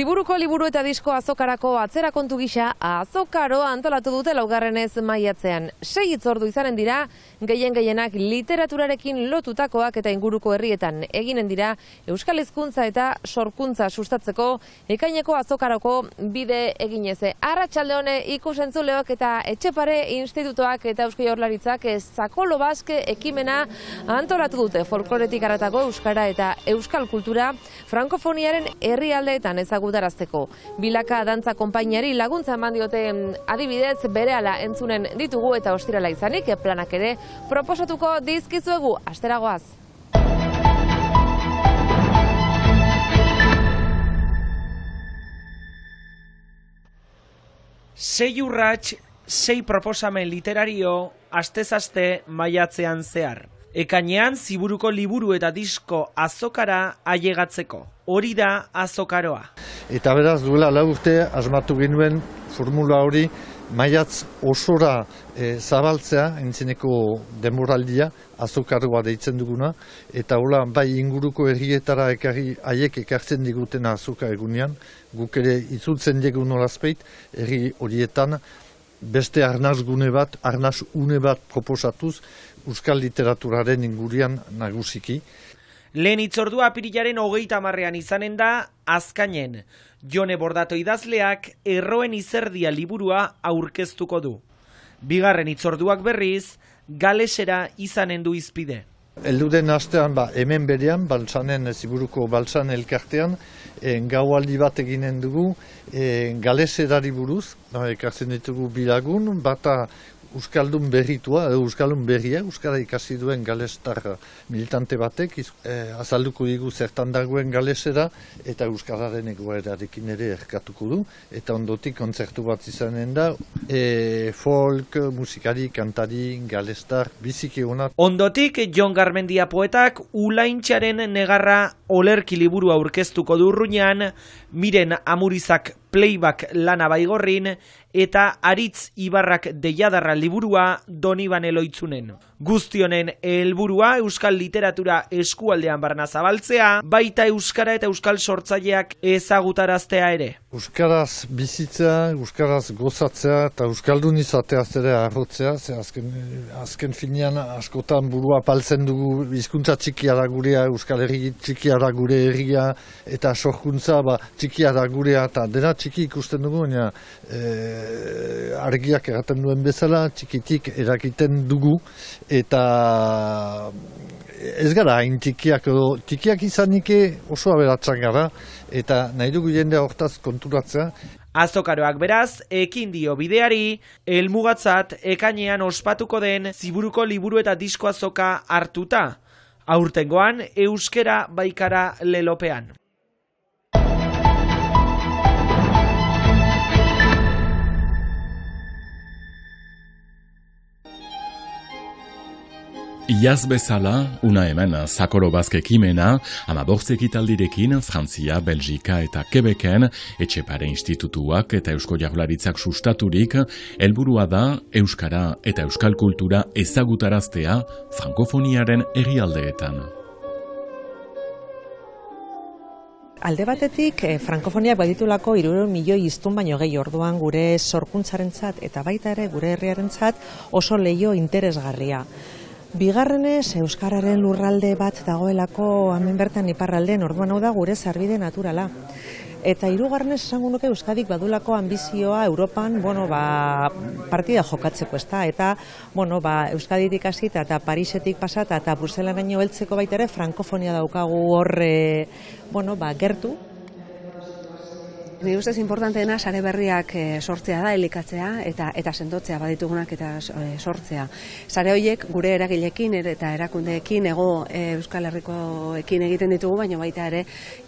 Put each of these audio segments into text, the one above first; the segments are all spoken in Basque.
Ziburuko liburu eta disko azokarako atzera kontu gisa azokaroa antolatu dute laugarrenez maiatzean. 6 hitzordu izanen dira, gehienak literaturarekin lotutakoak eta inguruko herrietan eginen dira euskal hezkuntza eta sorkuntza sustatzeko ekaineko azokarako bide egineze. Arratsalde hone ikus-entzuleok eta Etxepare Institutoak eta Eusko Jaurlaritzak Zakolo Baske ekimena antolatu dute. Folkloretik haratago euskara eta euskal kultura frankofoniaren herrialdeetan ezagutarazteko. Bilaka dantza konpainiari laguntza eman diote adibidez berehala entzunen ditugu eta ostirala izanik planak ere proposatuko dizkizuegu. Asteragoaz. Sei urrats, 6 proposamen literario, astez-aste maiatzean zehar. Ekainean Ziburuko liburu eta disko azokara ailegatzeko. Hori da azokaroa. Eta beraz duela 4 urte asmatu genuen formula hori maiatz osora zabaltzea, entzeneko demoraldia, azokaroa deitzen duguna, eta hola bai inguruko herrietara haiek ekartzen diguten azoka egunean, guk ere itzultzen dugu nolazpeit, herri horietan beste arnazgune bat, arnazune bat proposatuz, euskal literaturaren ingurian nagusiki. Lehen hitzordua apirilaren 30ean izanen da Azkainen. Jone Bordato idazleak Erroen izerdia liburua aurkeztuko du. Bigarren hitzorduak berriz, galesera izanen du hizpide. Elduden astean hemen berean, Ziburuko Baltsan elkartean, gaualdi bat eginen dugu, galeserari buruz, ekartzen ditugu bilagun, bata euskaldun berritua, euskaldun berria, euskara ikasi duen galestar militante batek, azalduko digu zertan dagoen galesera, eta euskararen egoerarekin ere erkatuko du, eta ondotik kontzertu bat izanen da, folk, musikari, kantari, galestar, biziki honat. Ondotik, Jon Garmendia poetak Ulaintxaren negarra olerki liburu aurkeztuko du Urruñan, Miren Amurizak playback lana Baigorrin, eta Aritz Ibarrak deiadarra liburua Donibane Loitzunen. Guztionen helburua euskal literatura eskualdean barna zabaltzea, baita euskara eta euskal sortzaileak ezagutaraztea ere. Euskaraz bizitzea, euskaraz gozatzea eta euskaldun izatea ere arrotzea, ze azken finean askotan burua paltzen dugu hizkuntza txikia da gurea, euskal herri txikia da gure herria, eta sorkuntza txikia da gurea, eta dena txiki ikusten dugu, baina argiak erraten duen bezala, txikitik erakiten dugu, eta ez gara hain txikiak izanik oso aberatzak gara, eta nahi dugu jende hortaz konturatzea. Azokaroak beraz, ekin dio bideari, helmugatzat ekainean ospatuko den Ziburuko liburu eta disko azoka hartuta. Aurtengoan, euskera baikara lelopean. Iaz bezala, una hemen Zakolo Baske ekimena, 15 ekitaldirekin Frantzia, Belgika eta Quebecen Etxepare Institutuak eta Eusko Jaurlaritzak sustaturik, helburua da euskara eta euskal kultura ezagutaraztea frankofoniaren herrialdeetan. Alde batetik, frankofoniak baditulako 300 milioi hiztun baino gehi, orduan gure sorkuntzarentzat eta baita ere gure herriarentzat oso leiho interesgarria. Bigarrenez, euskararen lurralde bat dagoelako hemen bertan iparraldean, orduan hau da gure sarbide naturala. Eta hirugarrenez esango nuke Euskadik badulako ambizioa Europan, partida jokatzeko, ezta? Eta, Euskaditik hasita eta Parisetik pasata eta Bruselaraino heltzeko baita ere frankofonia daukagu hor, gertu. Nire ustez importanteena sare berriak sortzea da, elikatzea eta sendotzea baditugunak eta sortzea. Sare horiek gure eragileekin eta erakundeekin Euskal Herrikoekin egiten ditugu, baina baita ere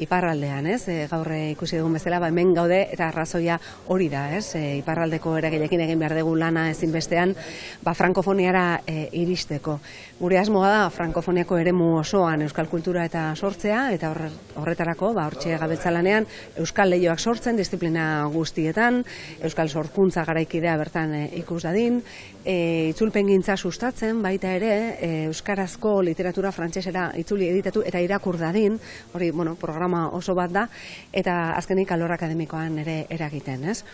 iparraldean, ez? Gaur ikusi dugun bezala, hemen gaude eta arrazoia hori da, ez? Iparraldeko eragileekin egin behar dugu lana ezinbestean, frankofoniara iristeko. Gure asmoa da frankofoniako eremu osoan euskal kultura eta sortzea, eta horretarako, hortxe gabiltza lanean, euskal leihoak sortzea, sortzen disiplina guztietan, euskal sorkuntza garaikidea bertan ikus dadin, itzulpengintza sustatzen baita ere, euskarazko literatura frantsesera itzuli editatu eta irakur dadin, hori, programa oso bat da, eta azkenik alor akademikoan ere eragiten, ez?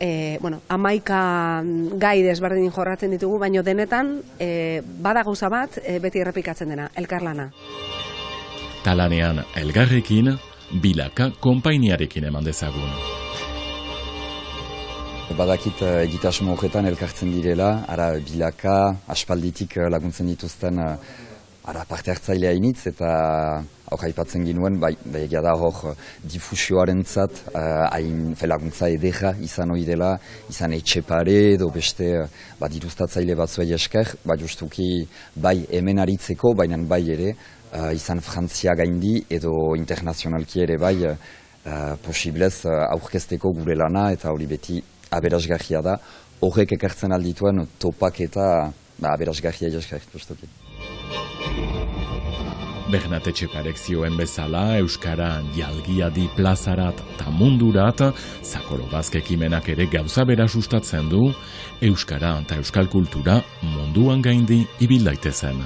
11 gai desberdin jorratzen ditugu, baino denetan bada gauza bat beti errepikatzen dena, elkarlana. Talanean elgarrekin, Bilaka konpainiarekin eman dezagun. Badakit egitasmo horretan elkartzen direla, ara Bilaka aspalditik laguntzen dituzten parte hartzailea initz, eta hor aipatzen ginuen, egia da hor difusioarentzat hain laguntza edera izan hori dela, izan Etxepare edo beste dirustatzaile batzuei esker, justuki bai hemen aritzeko, baina bai ere, izan Frantzia gaindi edo internazionalki ere bai posiblez aurkezteko gure lana, eta hori beti aberasgarria da, horrek ekartzen aldituen topak eta aberasgarria esker justuki. Bernat Etxeparek zioen bezala, Euskara jalgiadi plazarat eta mundurat, Sakolo Bazk ekimenak ere gauza bera sustatzen du, Euskara eta Euskal kultura munduan gaindi ibil daitezen.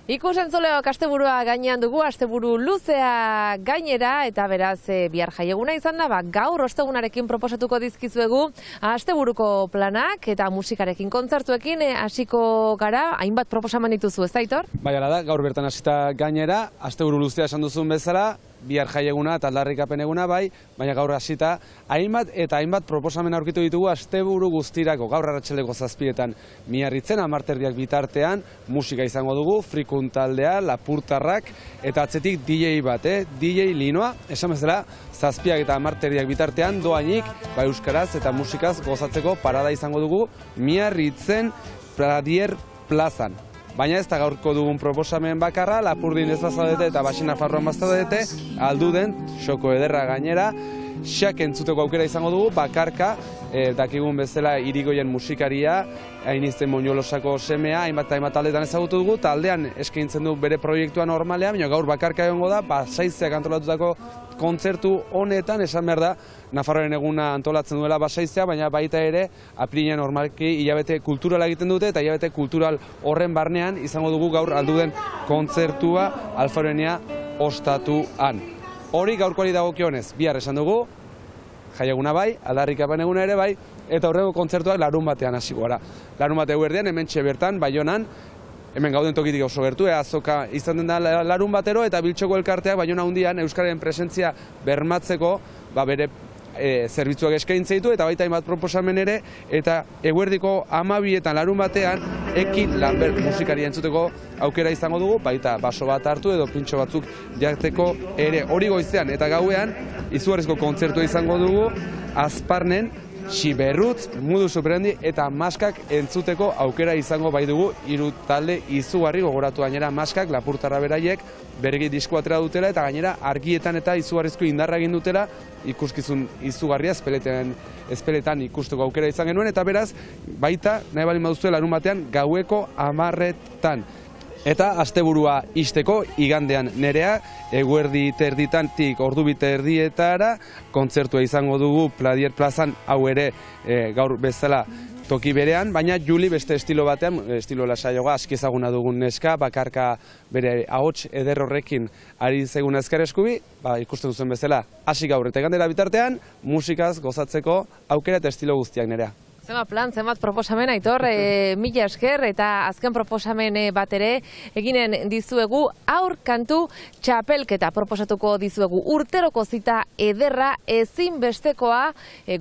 Ikus-entzuleok asteburua gainean dugu, asteburu luzea gainera, eta beraz bihar jaieguna izan da, gaur ostegunarekin proposatuko dizkizuegu asteburuko planak eta musikarekin kontzertuekin hasiko gara, hainbat proposamen dituzu, ez da, Aitor? Bai, hala da, gaur bertan hasita gainera, asteburu luzea esan duzun bezala, bihar jaieguna eta aldarrikapen eguna bai, baina gaur hasita hainbat proposamen aurkitu ditugu asteburu guztirako. Gaur arratsaldeko 7etan Miarritzen, 10:00 bitartean musika izango dugu, Frikun taldea, Lapurtarrak, eta atzetik DJ bat, DJ Linoa, esan bezala 7 eta 10:00 bitartean doainik euskaraz eta musikaz gozatzeko parada izango dugu Miarritzen Pradier plazan. Baina ez da gaurko dugun proposamen bakarra, Lapurdin ez bazaudete eta Baxi Nafarroan bazaudete, Alduden, xoko ederra gainera, xak entzuteko aukera izango dugu, bakarka, dakigun bezala Irigoien musikaria, Ainizten Moñolosako semea, hainbat taldetan ezagutu dugu, taldean eskaintzen du bere proiektua normalean, baina gaur bakarka egongo da, Basaizeak antolatutako kontzertu honetan, esan behar da, Nafarroaren eguna antolatzen duela Basaizea, baina baita ere, apirilean normalki hilabete kulturala egiten dute, eta hilabete kultural horren barnean izango dugu gaur Alduden kontzertua Alfaroenia ostatuan. Hori gaurkoari dagokionez, bihar esan dugu, jaieguna bai, aldarrikapen eguna ere bai, eta horrego kontzertuak larunbatean hasiko gara. Larunbate eguerdian, hementxe bertan, Baionan, hemen gauden tokitik oso gertu, azoka izan den da larunbatero, eta Biltxoko elkarteak Baiona hundian Euskararen presentzia bermatzeko bere zerbitzuak eskaintzen ditu, eta baita hainbat proposamen ere, eta eguerdiko 12etan larunbatean Ekin Lambert musikari entzuteko aukera izango dugu, baita baso bat hartu edo pintxo batzuk jarteko ere. Hori goizean eta gauean izugarrizko kontzertua izango dugu Azparnen, Xiberrutz, Modu Superandi eta Maskak entzuteko aukera izango bai dugu, 3 talde izugarri gogoratu gainera Maskak, Lapurtarra beraiek, beregi disko atera dutela eta gainera argietan eta izugarrizko indarra egin dutela, ikuskizun izugarria espeletan ikusteko aukera izan genuen, eta beraz, baita, nahi bali maduzue larunbatean, gaueko 10:00. Eta asteburua isteko igandean Nerea, eguerdi terditantik ordu 2:30 kontzertua izango dugu Pradier plazan, hau ere gaur bezala toki berean, baina Juli beste estilo batean, estilo lasaioa aski ezaguna dugun neska, bakarka bere ahots eder horrekin ari zegun ezker eskubi, ikusten duzen bezala, hasi gaur eta igandera bitartean, musikaz gozatzeko aukera eta estilo guztiak Nerea. Zenbat plan, zenbat proposamen, Aitor, mila esker, eta azken proposamen bat ere eginen dizuegu, aur kantu txapelketa proposatuko dizuegu. Urteroko zita ederra ezinbestekoa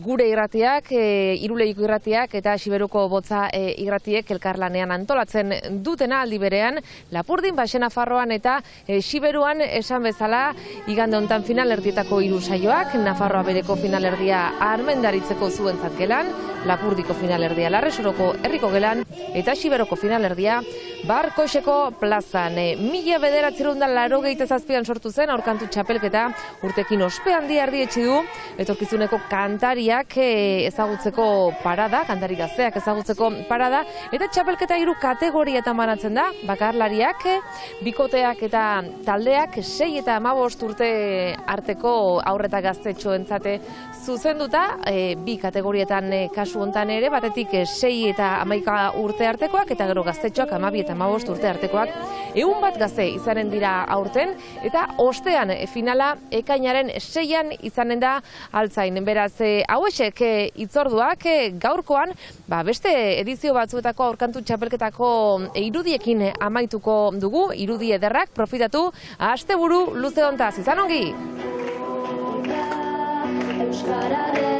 gure irratiak, Irulegiko irratiak eta Xiberuko Botza irratiek elkarlanean antolatzen dutena aldi berean, Lapurdin, Baxi Nafarroan eta Xiberuan esan bezala, igande hontan finalerdietako 3 saioak, Nafarroa bereko finalerdia armendaritzeko zuentzat gelan, Lapurdin Erdiko finalerdia Larresoroko herriko gelan eta Xiberoko finalerdia Barkoxeko plazan. 1987an sortu zen aurkantu txapelketa, urtekin ospe handia erdietsi du, etorkizuneko kantariak ezagutzeko parada, kantari gazteak ezagutzeko parada, eta txapelketa 3 kategorietan banatzen da, bakarlariak, bikoteak eta taldeak 6 eta 15 urte arteko aurreta gaztetxoentzate zuzenduta, 2 kategorietan kasu hontan ere, batetik 6 eta 11 urte artekoak, eta gero gaztetxoak 12 eta 15 urte artekoak, 100 gazte izanen dira aurten, eta ostean finala ekainaren 6an izanen da altzain. Beraz, hauexek hitzorduak gaurkoan, beste edizio batzuetako aurkantu txapelketako irudiekin amaituko dugu, irudi ederrak profitatu, asteburu luze hontaz, izan ongi! Euskararen